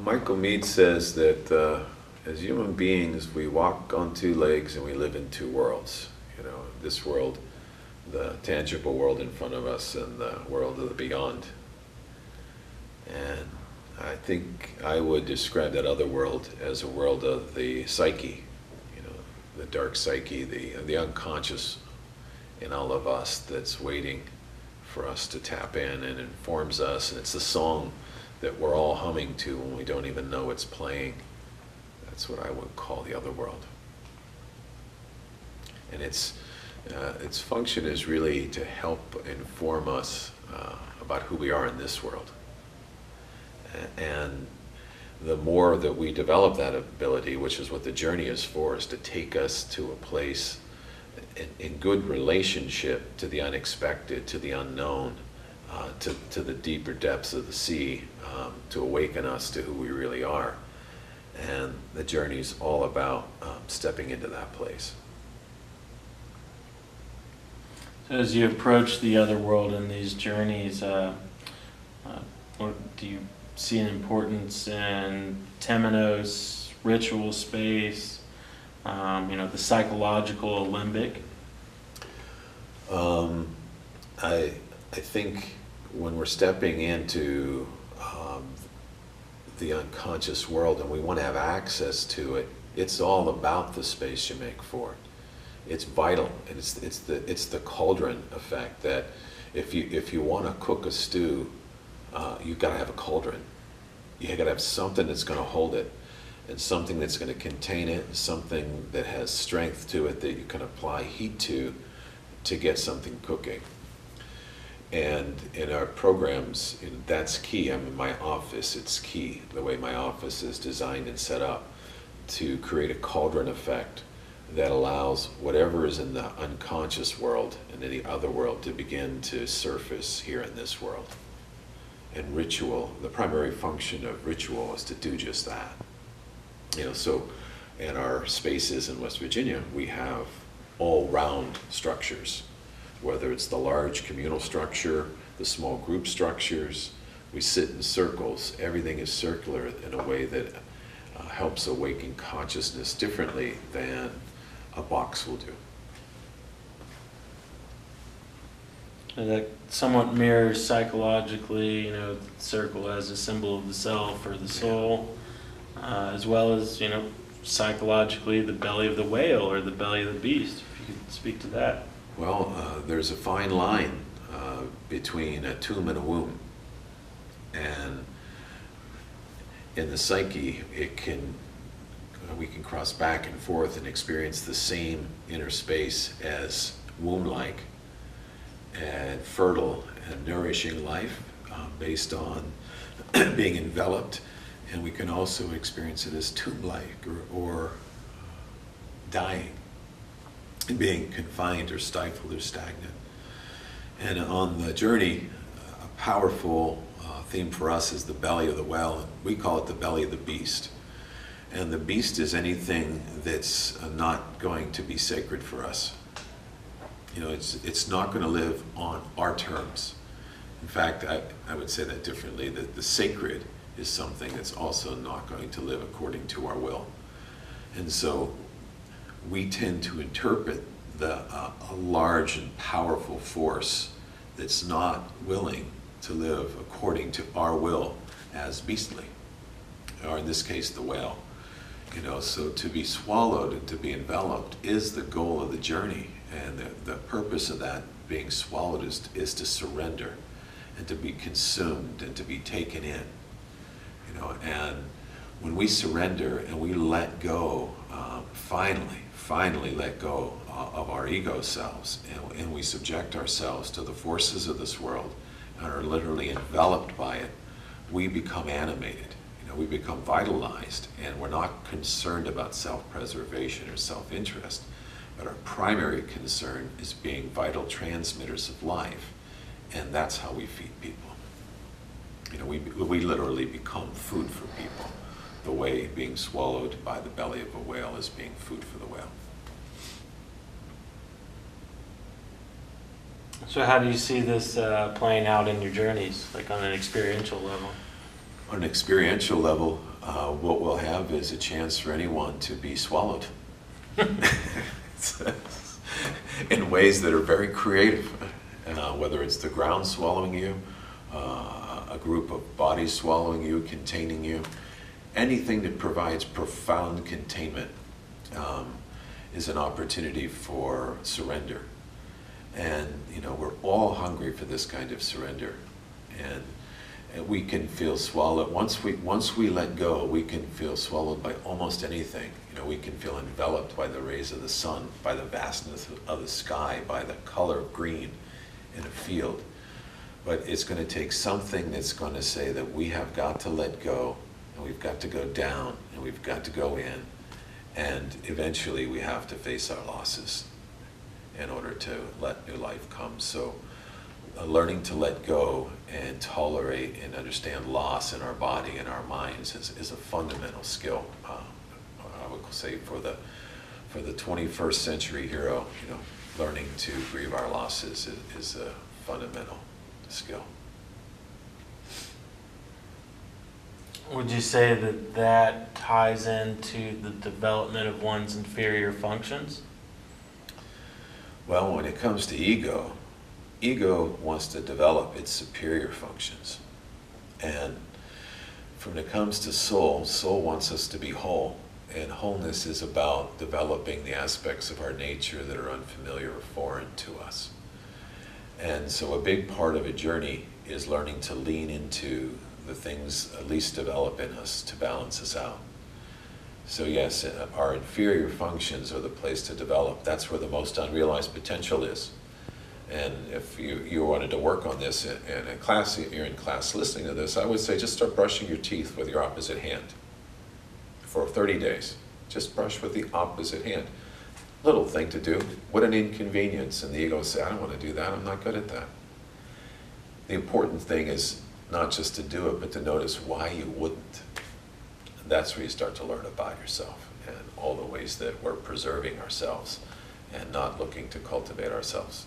Michael Mead says that as human beings, we walk on two legs and we live in two worlds. You know, this world, the tangible world in front of us, and the world of the beyond. And I think I would describe that other world as a world of the psyche, you know, the dark psyche, the unconscious in all of us that's waiting for us to tap in and informs us. And it's the song that we're all humming to when we don't even know it's playing. That's what I would call the other world. And its function is really to help inform us about who we are in this world. And the more that we develop that ability, which is what the journey is for, is to take us to a place in good relationship to the unexpected, to the unknown, to the deeper depths of the sea, to awaken us to who we really are. And the journey is all about stepping into that place. So as you approach the other world in these journeys, what do you see an importance in temenos, ritual space, the psychological alembic? I think when we're stepping into the unconscious world and we want to have access to it, it's all about the space you make for it. It's vital, and it's the cauldron effect that if you want to cook a stew, you've got to have a cauldron. You got to have something that's going to hold it, and something that's going to contain it, and something that has strength to it that you can apply heat to get something cooking. And in our programs, that's key. I'm in my office, it's key, the way my office is designed and set up, to create a cauldron effect that allows whatever is in the unconscious world and in the other world to begin to surface here in this world. And ritual, the primary function of ritual is to do just that. So in our spaces in West Virginia, we have all-round structures, whether it's the large communal structure, the small group structures. We sit in circles. Everything is circular in a way that helps awaken consciousness differently than a box will do. And that somewhat mirrors psychologically, the circle as a symbol of the self or the soul, as well as, psychologically the belly of the whale or the belly of the beast. If you could speak to that. Well, there's a fine line between a tomb and a womb. And in the psyche, we can cross back and forth and experience the same inner space as womb-like and fertile and nourishing life based on being enveloped. And we can also experience it as tomb-like or dying, being confined or stifled or stagnant. And on the journey, a powerful theme for us is the belly of the whale. We call it the belly of the beast. And the beast is anything that's not going to be sacred for us. It's not going to live on our terms. In fact, I would say that differently, that the sacred is something that's also not going to live according to our will. And so we tend to interpret a large and powerful force that's not willing to live according to our will as beastly, or in this case, the whale. So to be swallowed and to be enveloped is the goal of the journey, and the purpose of that being swallowed is to surrender and to be consumed and to be taken in. And when we surrender and we let go, finally let go of our ego selves, and we subject ourselves to the forces of this world and are literally enveloped by it, we become animated. We become vitalized, and we're not concerned about self-preservation or self-interest, but our primary concern is being vital transmitters of life, and that's how we feed people. We literally become food for people, the way being swallowed by the belly of a whale is being food for the whale. So how do you see this playing out in your journeys, like on an experiential level? On an experiential level, what we'll have is a chance for anyone to be swallowed in ways that are very creative, whether it's the ground swallowing you, a group of bodies swallowing you, containing you. Anything that provides profound containment is an opportunity for surrender. And we're all hungry for this kind of surrender. And we can feel swallowed. Once we let go, we can feel swallowed by almost anything. We can feel enveloped by the rays of the sun, by the vastness of the sky, by the color of green in a field. But it's going to take something that's going to say that we have got to let go, and we've got to go down, and we've got to go in, and eventually we have to face our losses in order to let new life come. So learning to let go and tolerate and understand loss in our body and our minds is a fundamental skill. I would say for the 21st century hero, learning to grieve our losses is a fundamental skill. Would you say that ties into the development of one's inferior functions? Well, when it comes to ego wants to develop its superior functions. And when it comes to soul wants us to be whole. And wholeness is about developing the aspects of our nature that are unfamiliar or foreign to us. And so a big part of a journey is learning to lean into the things least develop in us to balance us out. So yes, our inferior functions are the place to develop. That's where the most unrealized potential is. And if you wanted to work on this in a class, you're in class listening to this, I would say just start brushing your teeth with your opposite hand for 30 days. Just brush with the opposite hand. Little thing to do. What an inconvenience. And the ego says, I don't want to do that. I'm not good at that. The important thing is not just to do it, but to notice why you wouldn't. And that's where you start to learn about yourself and all the ways that we're preserving ourselves and not looking to cultivate ourselves.